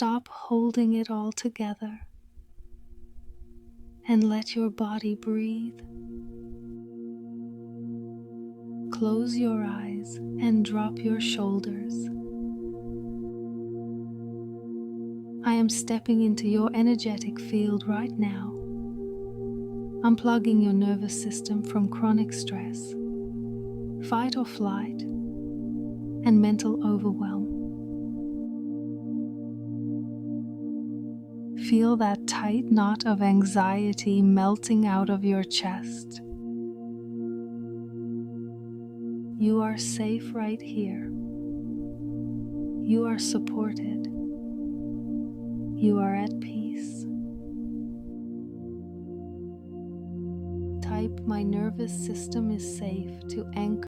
stop holding it all together and let your body breathe. Close your eyes and drop your shoulders. I am stepping into your energetic field right now, unplugging your nervous system from chronic stress, fight or flight, and mental overwhelm. Feel that tight knot of anxiety melting out of your chest. You are safe right here. You are supported. You are at peace. Type "My nervous system is safe" to anchor